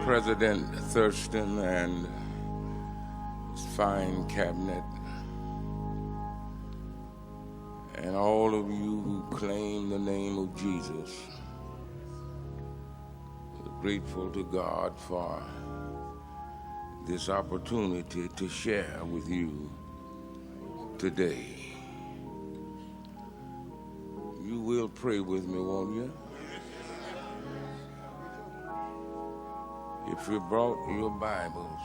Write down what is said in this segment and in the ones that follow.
President Thurston and his fine cabinet, and all of you who claim the name of Jesus. We're grateful to God for this opportunity to share with you today. You will pray with me, won't you? If you brought your Bibles,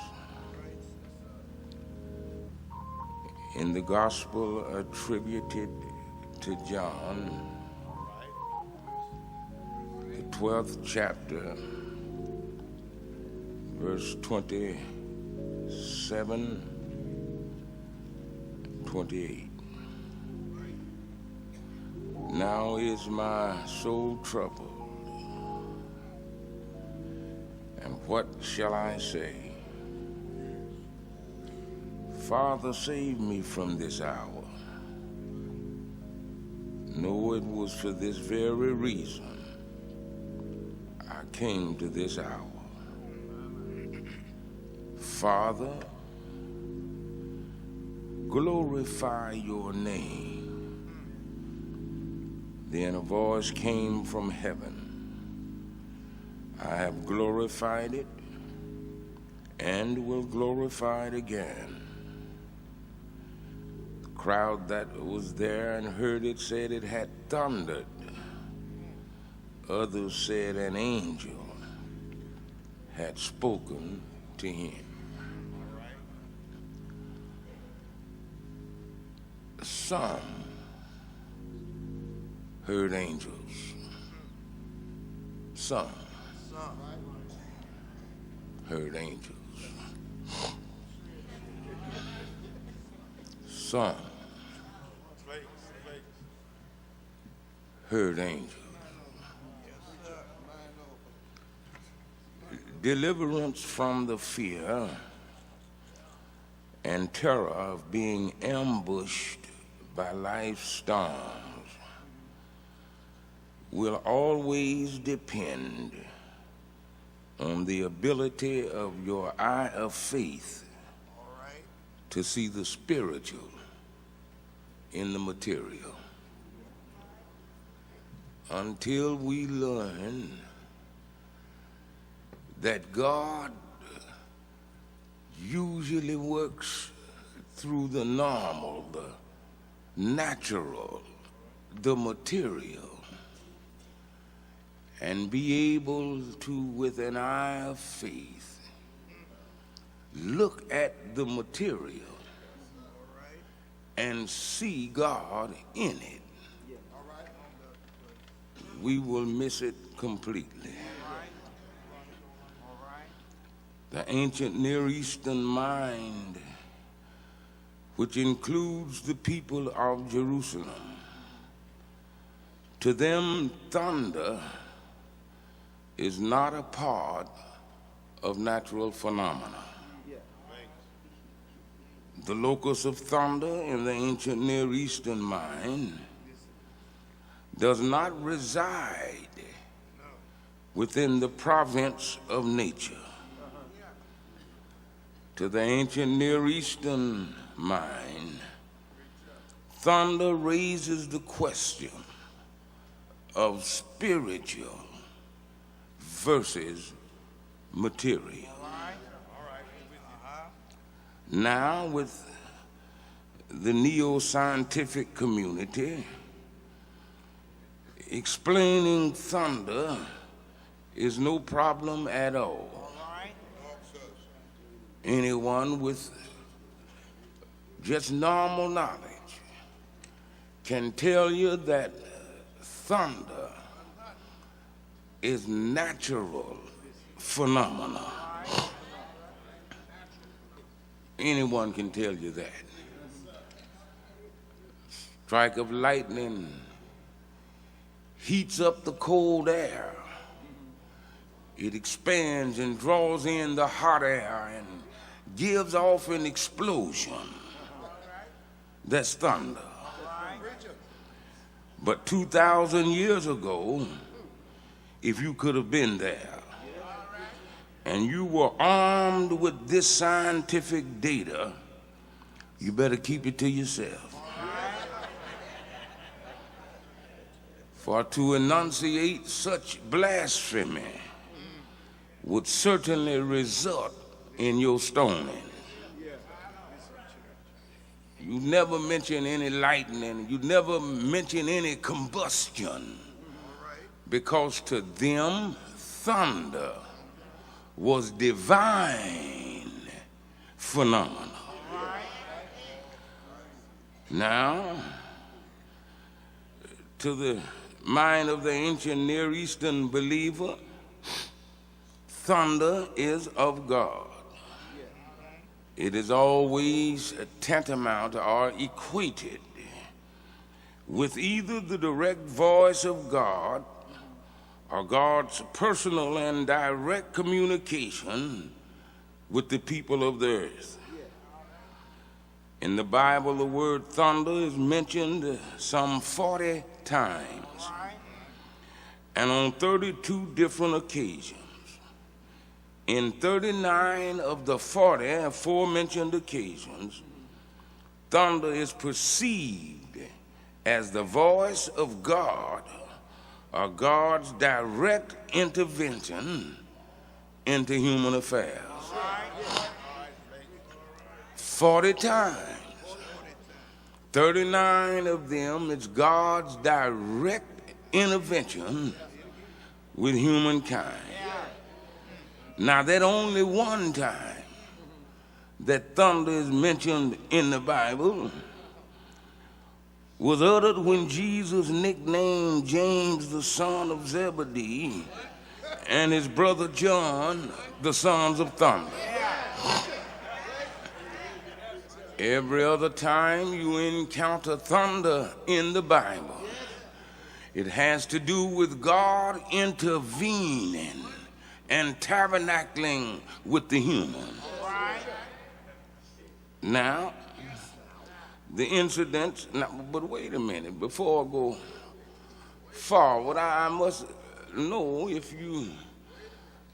in the gospel attributed to John, the 12th chapter, verse 27, 28. Now is my soul troubled, and what shall I say? Father, save me from this hour. No, it was for this very reason I came to this hour. Father, glorify your name. Then a voice came from heaven. I have glorified it and will glorify it again. The crowd that was there and heard it said it had thundered. Others said an angel had spoken to him. Some heard angels. Some heard angels. Some heard angels. Deliverance from the fear and terror of being ambushed by life's storms will always depend on the ability of your eye of faith to see the spiritual in the material. Until we learn that God usually works through the normal, the natural, the material, and be able to, with an eye of faith, look at the material and see God in it, we will miss it completely. The ancient Near Eastern mind, which includes the people of Jerusalem, to them thunder is not a part of natural phenomena. The locus of thunder in the ancient Near Eastern mind does not reside within the province of nature. To the ancient Near Eastern mind, thunder raises the question of spiritual versus material. Now, with the neo-scientific community, explaining thunder is no problem at all. Anyone with just normal knowledge can tell you that thunder is natural phenomena. Anyone can tell you that. Strike of lightning heats up the cold air. It expands and draws in the hot air and gives off an explosion. That's thunder. But 2,000 years ago, if you could have been there and you were armed with this scientific data, you better keep it to yourself. For to enunciate such blasphemy would certainly result in your stoning. You never mention any lightning. You never mention any combustion, because to them thunder was divine phenomenon. Now, to the mind of the ancient Near Eastern believer, thunder is of God. It is always tantamount or equated with either the direct voice of God or God's personal and direct communication with the people of the earth. In the Bible, the word thunder is mentioned some 40 times, and on 32 different occasions. In 39 of the 40 aforementioned occasions, thunder is perceived as the voice of God or God's direct intervention into human affairs. 40 times. 39 of them, it's God's direct intervention with humankind. Now, that only one time that thunder is mentioned in the Bible was uttered when Jesus nicknamed James the son of Zebedee and his brother John the sons of thunder. Every other time you encounter thunder in the Bible, it has to do with God intervening and tabernacling with the human. Now, the incidents, but wait a minute, before I go forward, I must know if you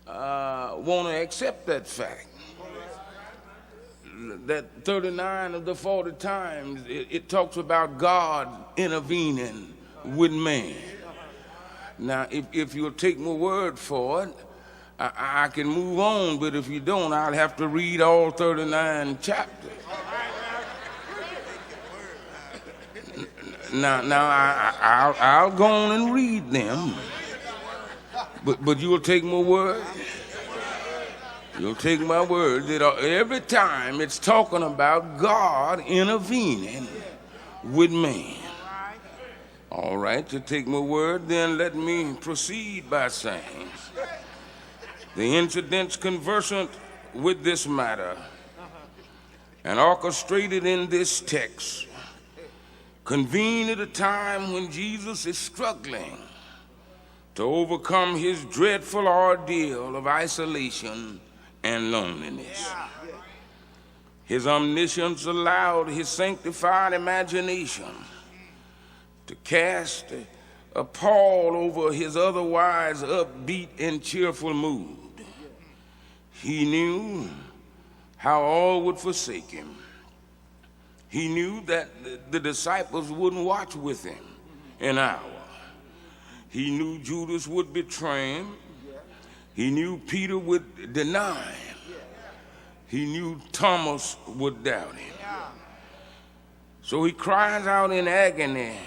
want to accept that fact. That 39 of the 40 times, it talks about God intervening with man. Now, if you'll take my word for it, I can move on, but if you don't, I'll have to read all 39 chapters. Now, I'll go on and read them, but you'll take my word. You'll take my word that every time it's talking about God intervening with man. All right, you take my word, then let me proceed by saying the incidents conversant with this matter and orchestrated in this text convene at a time when Jesus is struggling to overcome his dreadful ordeal of isolation and loneliness. His omniscience allowed his sanctified imagination to cast a pall over his otherwise upbeat and cheerful mood. He knew how all would forsake him. He knew that the disciples wouldn't watch with him an hour. He knew Judas would betray him. He knew Peter would deny him. He knew Thomas would doubt him. So he cries out in agony,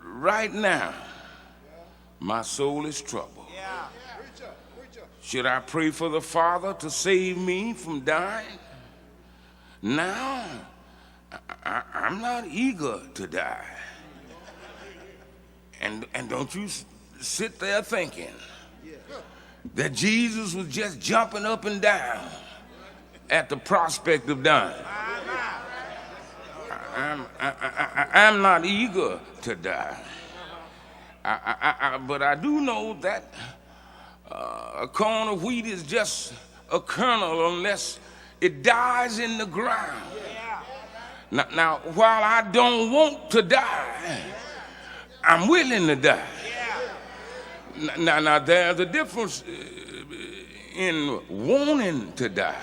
right now, my soul is troubled. Should I pray for the Father to save me from dying? Now, I'm not eager to die. And don't you sit there thinking that Jesus was just jumping up and down at the prospect of dying. I'm not eager to die. But I do know that a corn of wheat is just a kernel unless it dies in the ground. Now, while I don't want to die, I'm willing to die. Now there's a difference in wanting to die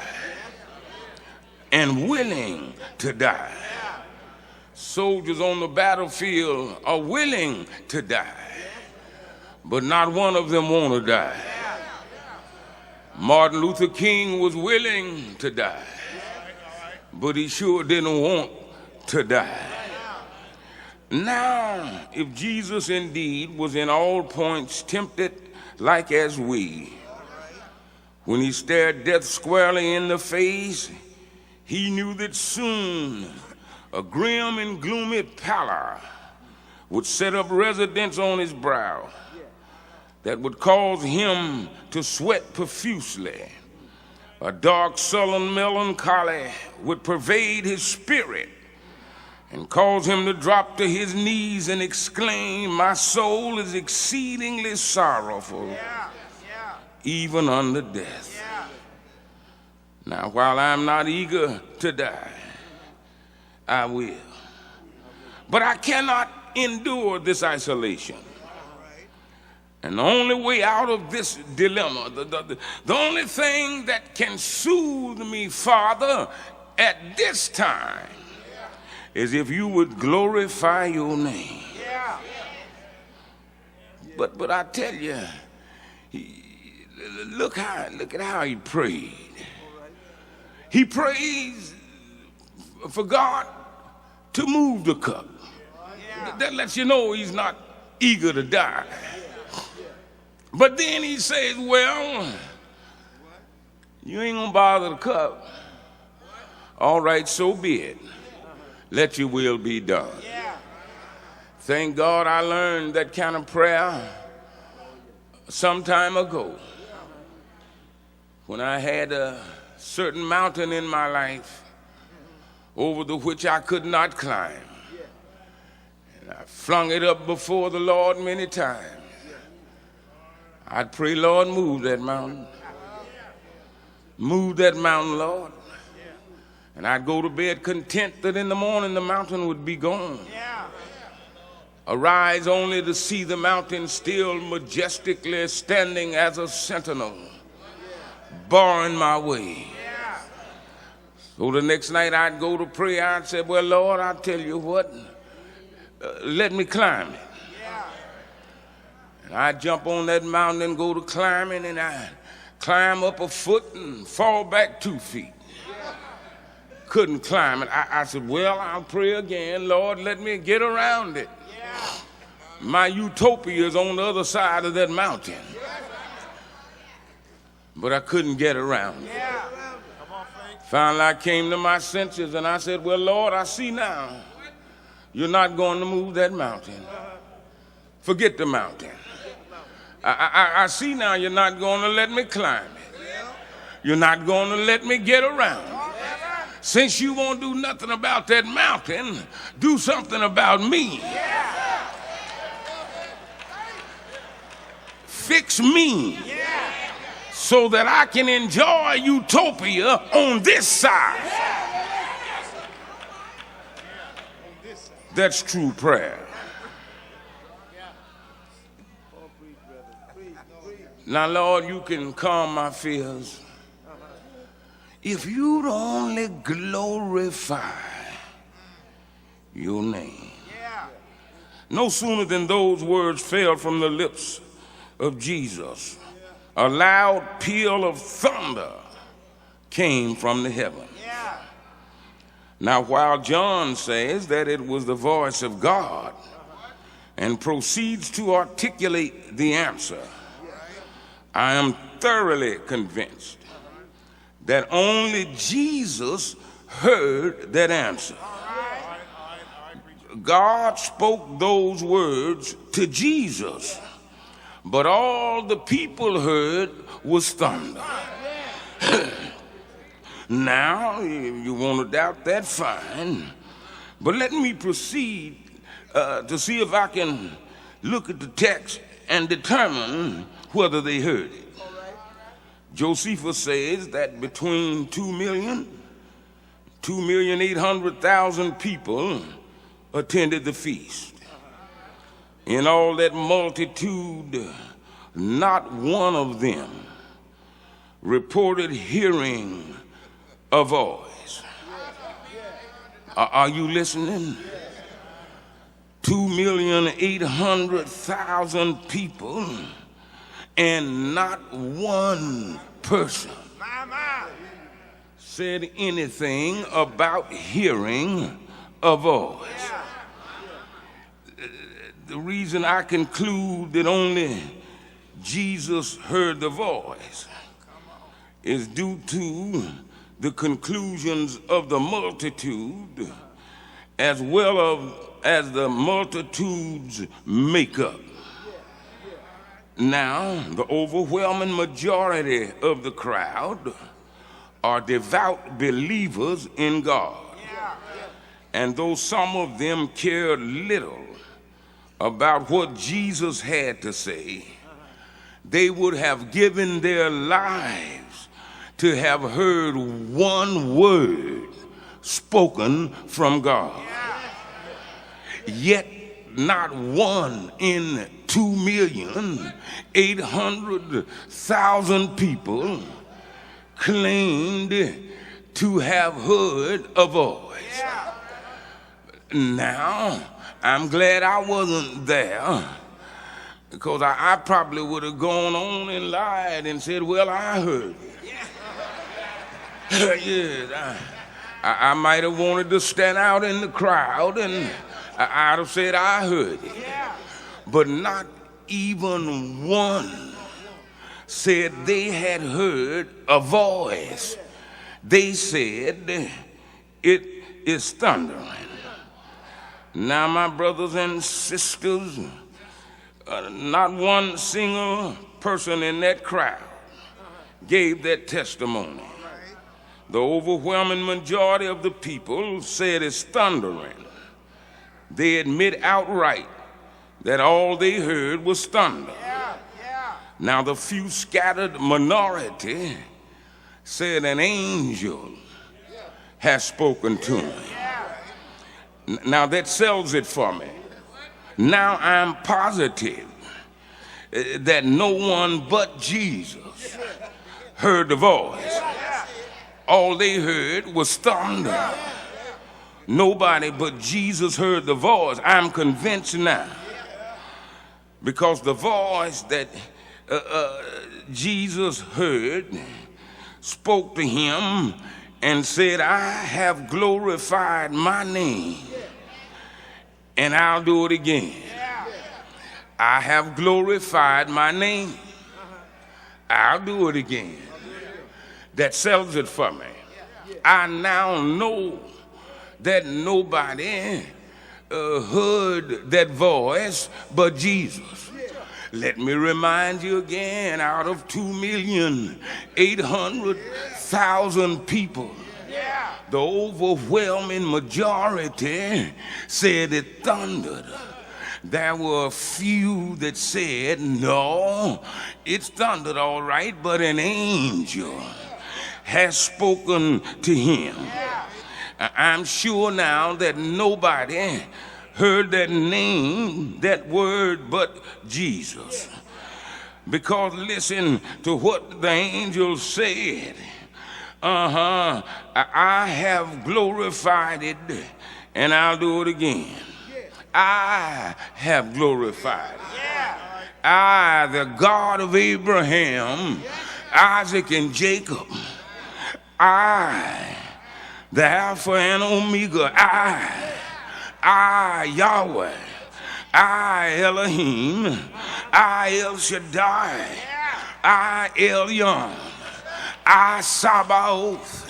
and willing to die. Soldiers on the battlefield are willing to die, but not one of them want to die. Martin Luther King was willing to die, but he sure didn't want to die. Now, if Jesus indeed was in all points tempted like as we, when he stared death squarely in the face, he knew that soon a grim and gloomy pallor would set up residence on his brow that would cause him to sweat profusely. A dark, sullen melancholy would pervade his spirit and cause him to drop to his knees and exclaim, "My soul is exceedingly sorrowful, even unto death." Now, while I'm not eager to die, I will. But I cannot endure this isolation. And the only way out of this dilemma, the only thing that can soothe me, Father, at this time, is if you would glorify your name. But I tell you, look at how he prayed. He prays for God to move the cup. That lets you know he's not eager to die. But then he says, well, you ain't gonna bother the cup. All right, so be it. Let your will be done. Thank God I learned that kind of prayer some time ago when I had a certain mountain in my life over the which I could not climb. And I flung it up before the Lord many times. I'd pray, Lord, move that mountain. Move that mountain, Lord. And I'd go to bed content that in the morning the mountain would be gone. Arise only to see the mountain still majestically standing as a sentinel, barring my way. So the next night I'd go to pray, I'd say, well, Lord, I'll tell you what, let me climb it. And I'd jump on that mountain and go to climbing, and I'd climb up a foot and fall back 2 feet. Couldn't climb it. I said, well, I'll pray again. Lord, let me get around it. My utopia is on the other side of that mountain. But I couldn't get around it. Finally, I came to my senses and I said, well, Lord, I see now you're not going to move that mountain. Forget the mountain. I see now you're not going to let me climb it. You're not going to let me get around it. Since you won't do nothing about that mountain, do something about me. Fix me so that I can enjoy utopia on this side. That's true prayer. Now, Lord, you can calm my fears if you'd only glorify your name. No sooner than those words fell from the lips of Jesus, a loud peal of thunder came from the heaven. Now, while John says that it was the voice of God and proceeds to articulate the answer, I am thoroughly convinced that only Jesus heard that answer. God spoke those words to Jesus, but all the people heard was thunder. Now, if you want to doubt that, fine. But let me proceed to see if I can look at the text and determine whether they heard it. Josephus says that between 2,800,000 people attended the feast. In all that multitude, not one of them reported hearing a voice. Are you listening? 2,800,000 people, and not one person said anything about hearing a voice. The reason I conclude that only Jesus heard the voice is due to the conclusions of the multitude as well as the multitude's makeup. Now, the overwhelming majority of the crowd are devout believers in God. And though some of them cared little about what Jesus had to say, they would have given their lives to have heard one word spoken from God. Yet not one in 2,800,000 people claimed to have heard a voice. Now, I'm glad I wasn't there, because I probably would have gone on and lied and said, well, I heard it. Yes, I might have wanted to stand out in the crowd, and I'd have said I heard it. But not even one said they had heard a voice. They said it is thundering. Now, my brothers and sisters, not one single person in that crowd gave that testimony. The overwhelming majority of the people said it's thundering. They admit outright that all they heard was thunder. Now, the few scattered minority said an angel has spoken to me. Now, that sells it for me. Now I'm positive that no one but Jesus heard the voice. All they heard was thunder. Nobody but Jesus heard the voice. I'm convinced now, because the voice that Jesus heard spoke to him and said, I have glorified my name, and I'll do it again. I have glorified my name. I'll do it again. That sells it for me. I now know that nobody heard that voice but Jesus. Let me remind you again, out of 2,800,000 people, the overwhelming majority said it thundered. There were a few that said, no, it's thundered all right, but an angel has spoken to him. I'm sure now that nobody heard that name, that word, but Jesus. Because listen to what the angel said. I have glorified it, and I'll do it again. I have glorified it. I, the God of Abraham, Isaac, and Jacob. I, the Alpha and Omega. I, Yahweh. I, Elohim. I, El Shaddai. I, Elyon. I, Sabaoth.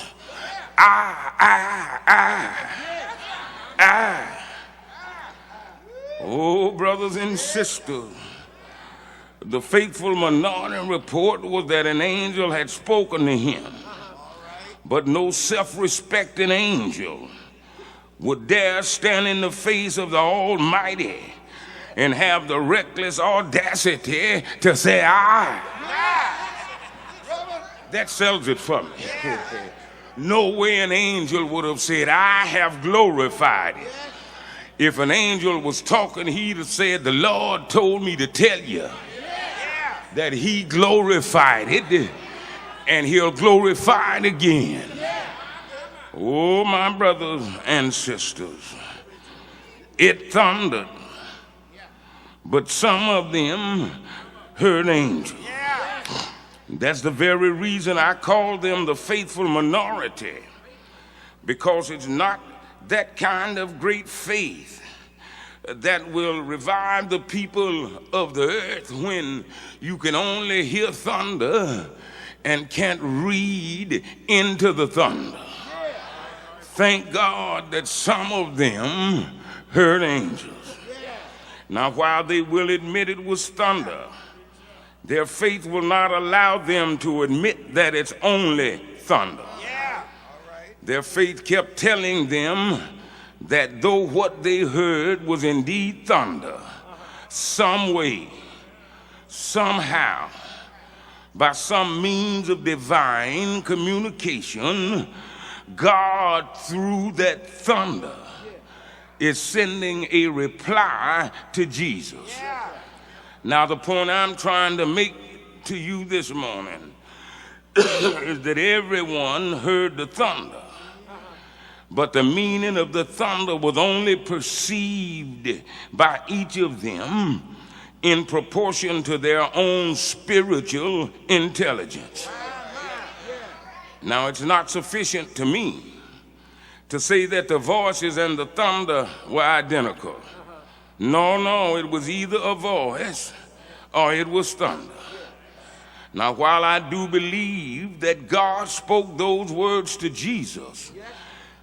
I. Oh, brothers and sisters, the faithful minority report was that an angel had spoken to him. But no self-respecting angel would dare stand in the face of the Almighty and have the reckless audacity to say, I. That sells it for me. No way an angel would have said, I have glorified it. If an angel was talking, he'd have said, the Lord told me to tell you that he glorified it, and he'll glorify it again. Oh, my brothers and sisters, it thundered, but some of them heard angels. That's the very reason I call them the faithful minority, because it's not that kind of great faith that will revive the people of the earth when you can only hear thunder and can't read into the thunder. Thank God that some of them heard angels. Now, while they will admit it was thunder, their faith will not allow them to admit that it's only thunder. Their faith kept telling them that though what they heard was indeed thunder, some way, somehow, by some means of divine communication, God, through that thunder, is sending a reply to Jesus. Now, the point I'm trying to make to you this morning is that everyone heard the thunder, but the meaning of the thunder was only perceived by each of them in proportion to their own spiritual intelligence. Now, it's not sufficient to me to say that the voices and the thunder were identical. No, it was either a voice or it was thunder. Now, while I do believe that God spoke those words to Jesus,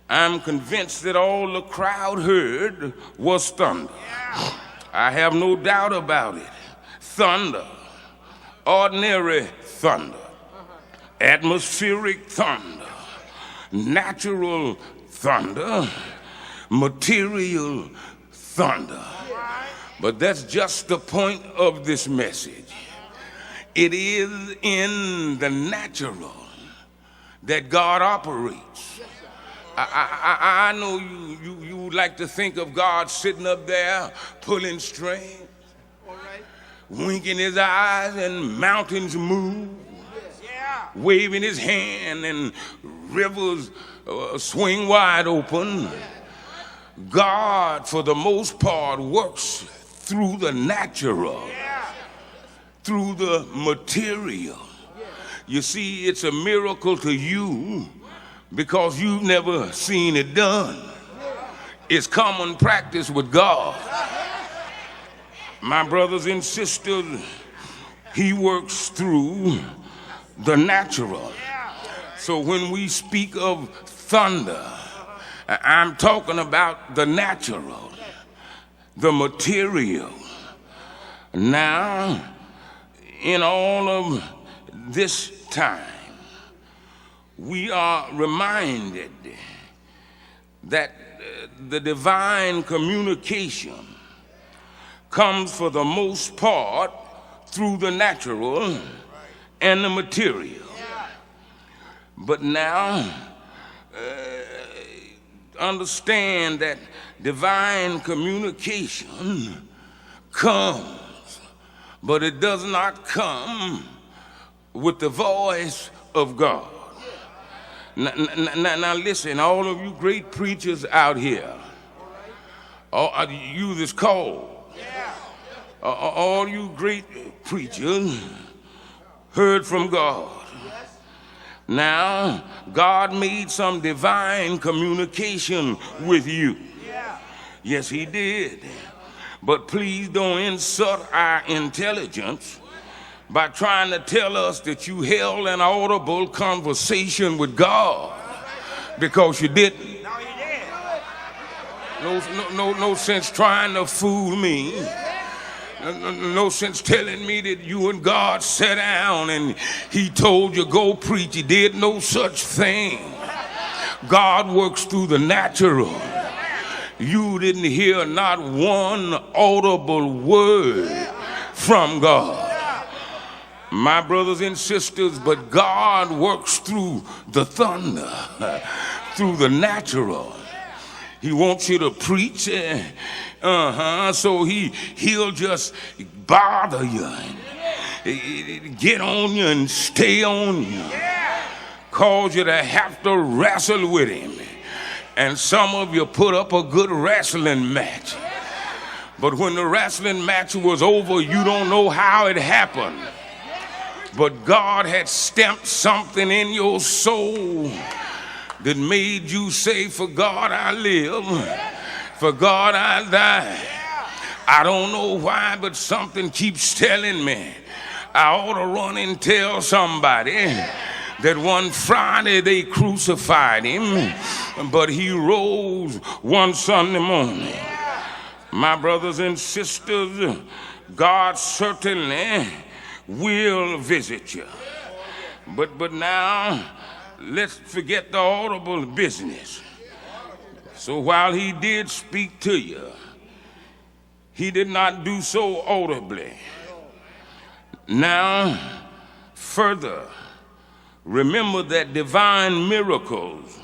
I'm convinced that all the crowd heard was thunder. I have no doubt about it. Thunder, ordinary thunder, atmospheric thunder, natural thunder, material thunder. But that's just the point of this message. It is in the natural that God operates. I know you would like to think of God sitting up there pulling strings, winking his eyes and mountains move, waving his hand and rivers swing wide open. God, for the most part, works through the natural, through the material. You see, it's a miracle to you because you've never seen it done. It's common practice with God. My brothers and sisters, he works through the natural. So when we speak of thunder, I'm talking about the natural, the material. Now, in all of this time, we are reminded that the divine communication comes for the most part through the natural and the material. But now, understand that divine communication comes, but it does not come with the voice of God. Now listen, all of you great preachers out here, all you that's called, all you great preachers heard from God. Now, God made some divine communication with you. Yes, he did. But please don't insult our intelligence by trying to tell us that you held an audible conversation with God, because you didn't. No sense trying to fool me. No sense telling me that you and God sat down and he told you go preach. He did no such thing. God works through the natural. You didn't hear not one audible word from God. My brothers and sisters, but God works through the thunder, through the natural. He wants you to preach, so he'll just bother you and get on you and stay on you. cause you to have to wrestle with him. And some of you put up a good wrestling match. But when the wrestling match was over, you don't know how it happened. But God had stamped something in your soul that made you say, for God I live, for God I die. I don't know why, but something keeps telling me I ought to run and tell somebody that one Friday they crucified him, but he rose one Sunday morning. My brothers and sisters, God certainly will visit you. But now, let's forget the audible business. So while he did speak to you, he did not do so audibly. Now, further, remember that divine miracles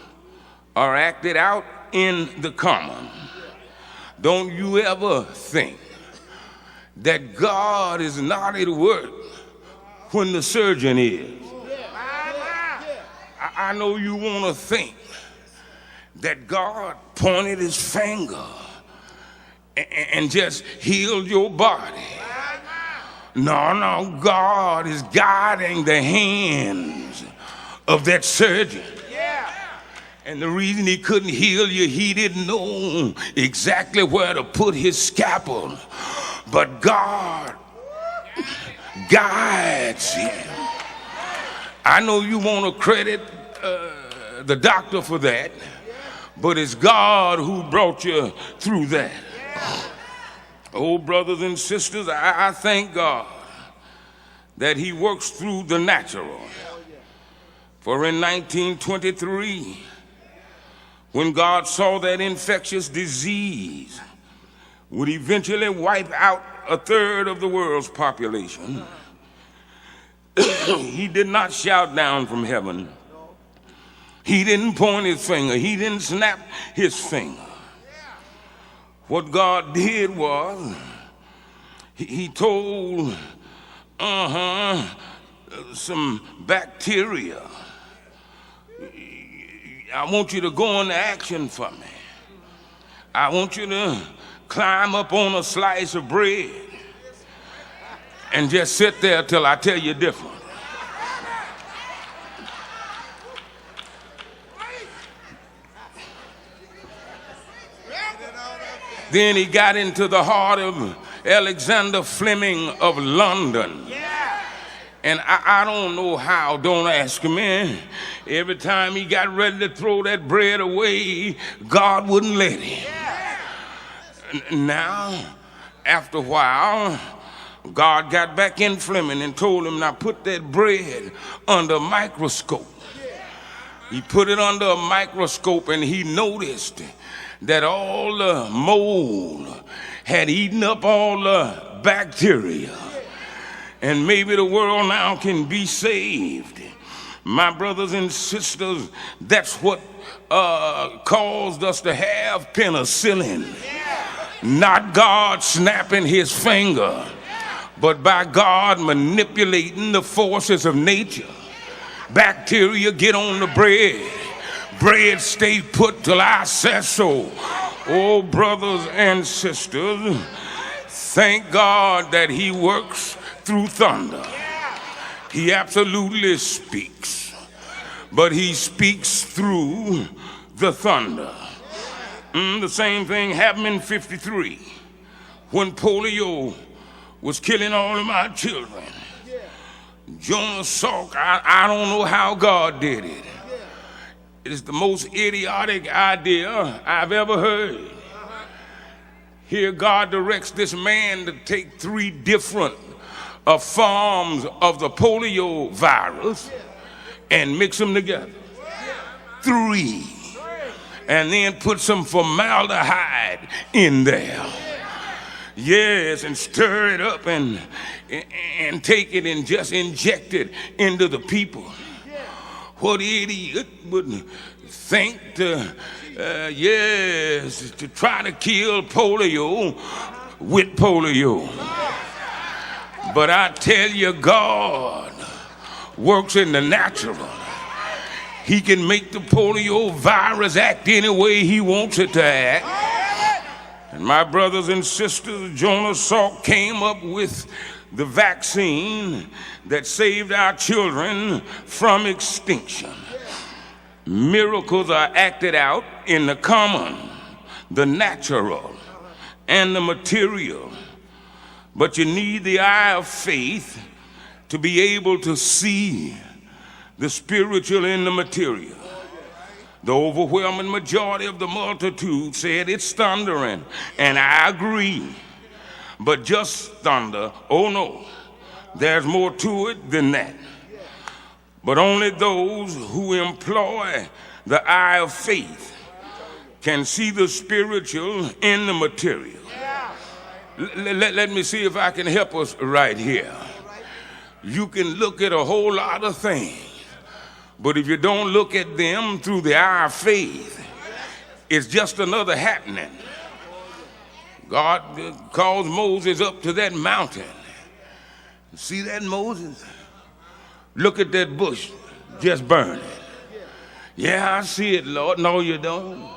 are acted out in the common. Don't you ever think that God is not at work when the surgeon is. I know you want to think that God pointed his finger and just healed your body. No, God is guiding the hands of that surgeon. And the reason he couldn't heal you, he didn't know exactly where to put his scalpel. But God guides him. I know you want to credit the doctor for that, but it's God who brought you through that. Oh, brothers and sisters, I thank God that he works through the natural. For in 1923, when God saw that infectious disease would eventually wipe out a third of the world's population, he did not shout down from heaven. He didn't point his finger. He didn't snap his finger. What God did was he told some bacteria, I want you to go into action for me. I want you to climb up on a slice of bread and just sit there till I tell you different. Then he got into the heart of Alexander Fleming of London. And I don't know how, don't ask me. Every time he got ready to throw that bread away, God wouldn't let him. Now, after a while, God got back in Fleming and told him, now put that bread under a microscope. He put it under a microscope and he noticed that all the mold had eaten up all the bacteria. And maybe the world now can be saved. My brothers and sisters, that's what caused us to have penicillin. Not God snapping his finger, but by God manipulating the forces of nature. Bacteria get on the bread. Bread stay put till I say so. Oh, brothers and sisters, thank God that he works through thunder. He absolutely speaks, but he speaks through the thunder. The same thing happened in 53 when polio was killing all of my children. Jonas Salk, I don't know how God did it. It is the most idiotic idea I've ever heard. Here God directs this man to take 3 different forms of the polio virus and mix them together. 3. And then put some formaldehyde in there. Yes, and stir it up and take it and just inject it into the people. What idiot would think to try to kill polio with polio? But I tell you, God works in the natural. He can make the polio virus act any way he wants it to act. And my brothers and sisters, Jonas Salk came up with the vaccine that saved our children from extinction. Miracles are acted out in the common, the natural, and the material. But you need the eye of faith to be able to see the spiritual in the material. The overwhelming majority of the multitude said it's thundering, and I agree. But just thunder, oh no, there's more to it than that. But only those who employ the eye of faith can see the spiritual in the material. Let me see if I can help us right here. You can look at a whole lot of things, but if you don't look at them through the eye of faith, it's just another happening. God calls Moses up to that mountain. See that, Moses? Look at that bush just burning. Yeah, I see it, Lord. No, you don't.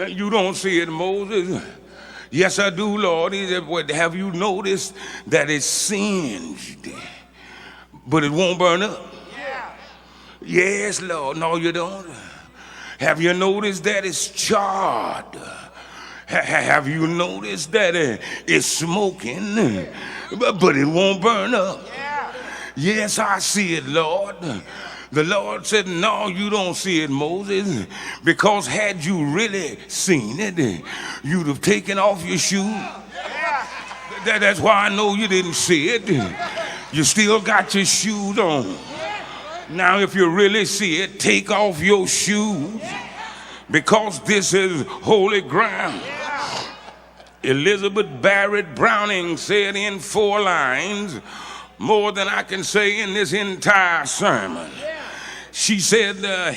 You don't see it, Moses. Yes, I do, Lord. He said, well, have you noticed that it's singed, but it won't burn up? Yes, Lord. No, you don't. Have you noticed that it's charred? Have you noticed that it's smoking, but it won't burn up? Yes, I see it, Lord. The Lord said, no, you don't see it, Moses, because had you really seen it, you'd have taken off your shoes. That's why I know you didn't see it. You still got your shoes on. Now, if you really see it, take off your shoes, because this is holy ground. Elizabeth Barrett Browning said in 4 lines, more than I can say in this entire sermon. She said the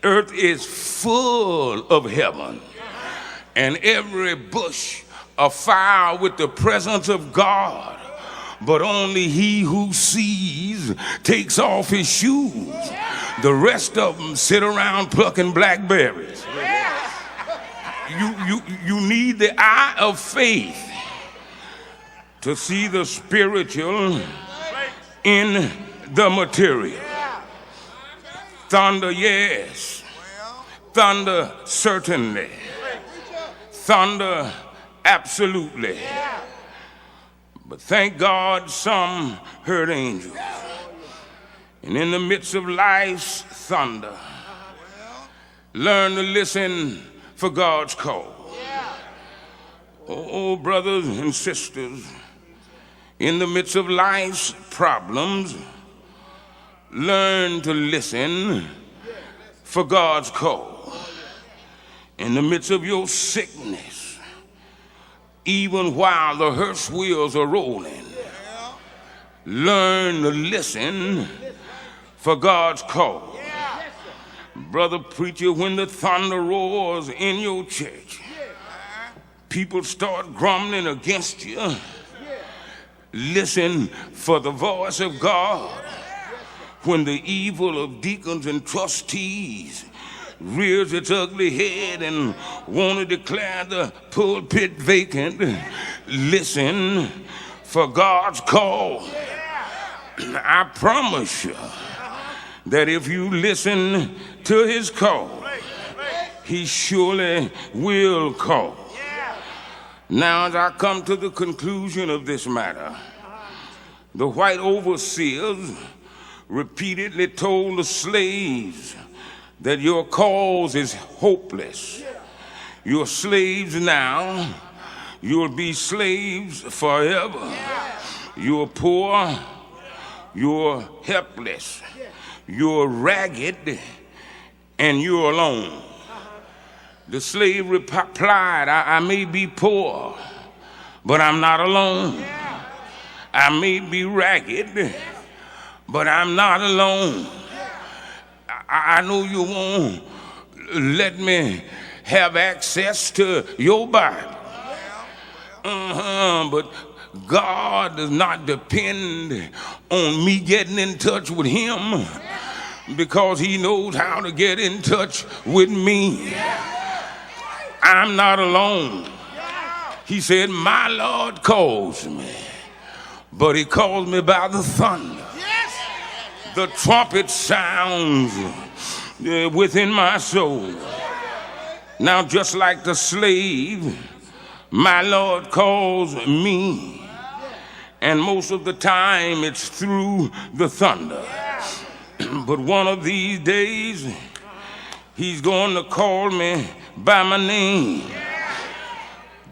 earth is full of heaven, and every bush afire with the presence of God, but only he who sees takes off his shoes. The rest of them sit around plucking blackberries. You need the eye of faith to see the spiritual in the material. Thunder, yes. Thunder, certainly. Thunder, absolutely. But thank God some heard angels. And in the midst of life's thunder, learn to listen for God's call. Oh, brothers and sisters, in the midst of life's problems, learn to listen for God's call. In the midst of your sickness, even while the hearse wheels are rolling, learn to listen for God's call. Brother preacher, when the thunder roars in your church, people start grumbling against you. Listen for the voice of God. When the evil of deacons and trustees rears its ugly head and want to declare the pulpit vacant, listen for God's call. I promise you that if you listen to his call, he surely will call. Now, as I come to the conclusion of this matter, the white overseers repeatedly told the slaves that your cause is hopeless. You're slaves now. You'll be slaves forever. You're poor. You're helpless. You're ragged. And you're alone. The slave replied, I may be poor, but I'm not alone. I may be ragged, but I'm not alone. I know you won't let me have access to your Bible. But God does not depend on me getting in touch with him. because he knows how to get in touch with me. I'm not alone. He said, my Lord calls me, but he calls me by the thunder. The trumpet sounds within my soul. Now, just like the slave, my Lord calls me, and most of the time it's through the thunder. But one of these days, he's going to call me by my name.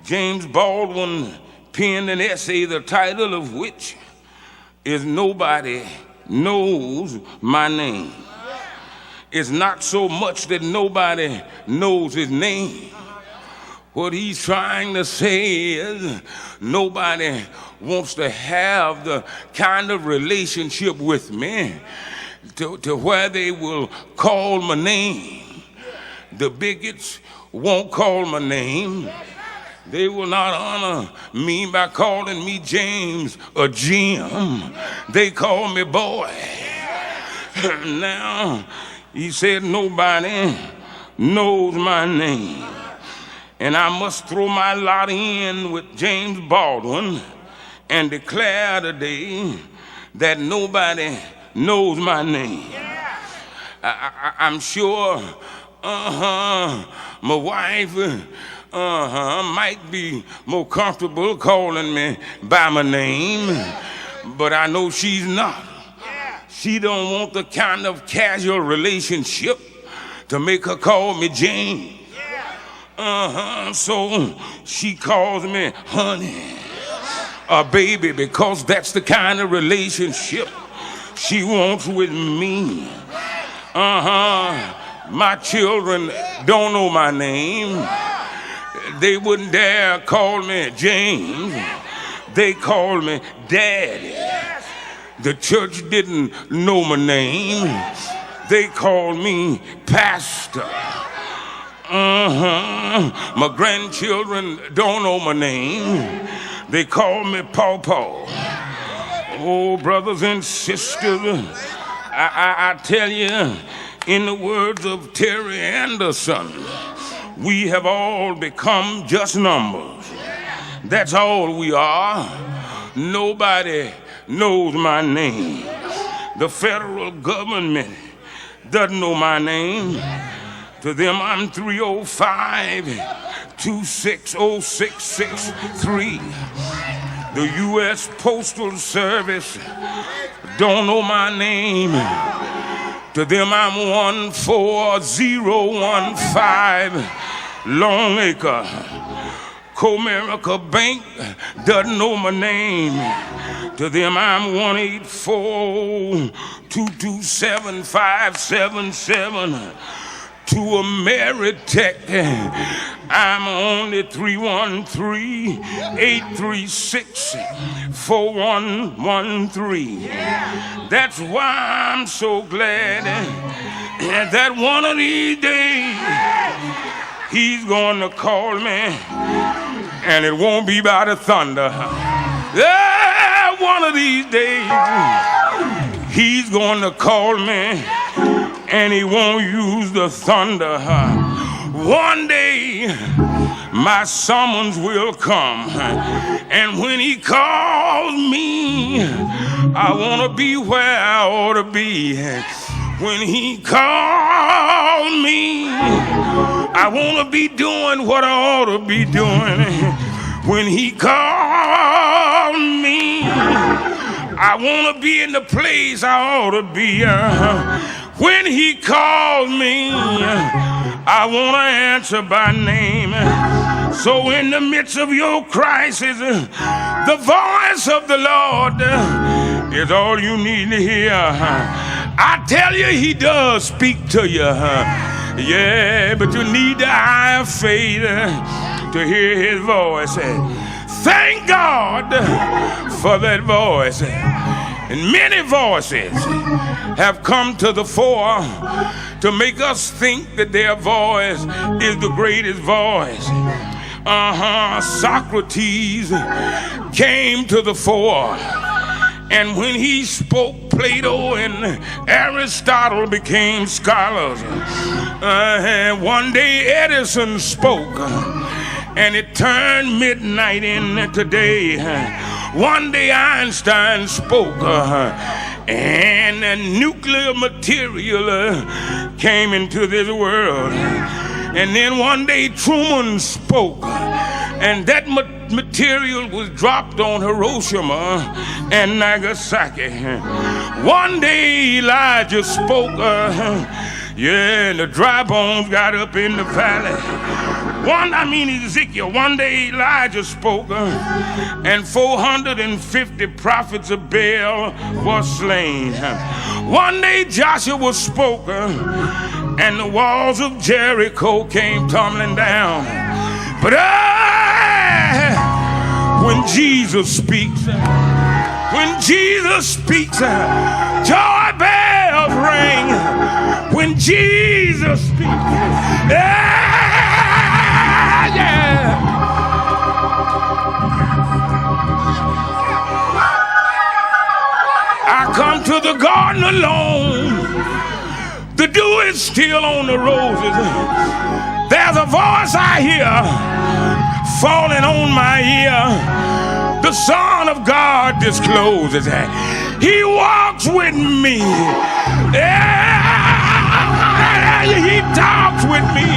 James Baldwin penned an essay, the title of which is Nobody Knows My Name. It's not so much that nobody knows his name. What he's trying to say is nobody wants to have the kind of relationship with me to where they will call my name. The bigots won't call my name. They will not honor me by calling me James or Jim. They call me boy. Now, he said nobody knows my name. And I must throw my lot in with James Baldwin and declare today that nobody knows my name. I'm sure my wife might be more comfortable calling me by my name, but I know she's not. She don't want the kind of casual relationship to make her call me James. So she calls me honey or baby, because that's the kind of relationship she wants with me. My children don't know my name. They wouldn't dare call me James. They call me Daddy. The church didn't know my name. They called me Pastor. My grandchildren don't know my name. They call me Pawpaw. Oh, brothers and sisters, I tell you, in the words of Terry Anderson, we have all become just numbers. That's all we are. Nobody knows my name. The federal government doesn't know my name. To them, I'm 305-260-663. The U.S. Postal Service don't know my name. To them, I'm 14015 Longacre. Comerica Bank doesn't know my name. To them, I'm 184-227-577. To Ameritech, I'm only 313-836-4113. That's why I'm so glad that one of these days he's going to call me, and it won't be by the thunder. One of these days he's going to call me, and he won't use the thunder. One day my summons will come, and when he calls me, I want to be where I ought to be. When he calls me, I want to be doing what I ought to be doing. When he calls me, I want to be in the place I ought to be. When he calls me, I want to answer by name. So in the midst of your crisis, the voice of the Lord is all you need to hear. I tell you, he does speak to you. Yeah, but you need the eye of faith to hear his voice. Thank God for that voice. And many voices have come to the fore to make us think that their voice is the greatest voice. Socrates came to the fore, and when he spoke Plato and Aristotle became scholars. One day Edison spoke, and it turned midnight into day. One day Einstein spoke, and nuclear material came into this world. And then one day Truman spoke, and that material was dropped on Hiroshima and Nagasaki. One day Elijah spoke, and the dry bones got up in the valley. Ezekiel, one day Elijah spoke, and 450 prophets of Baal were slain. One day Joshua spoke, and the walls of Jericho came tumbling down. But when Jesus speaks, joy bells ring. When Jesus speaks, I come to the garden alone. The dew is still on the roses. There's a voice I hear falling on my ear. The Son of God discloses that He walks with me. He talks with me.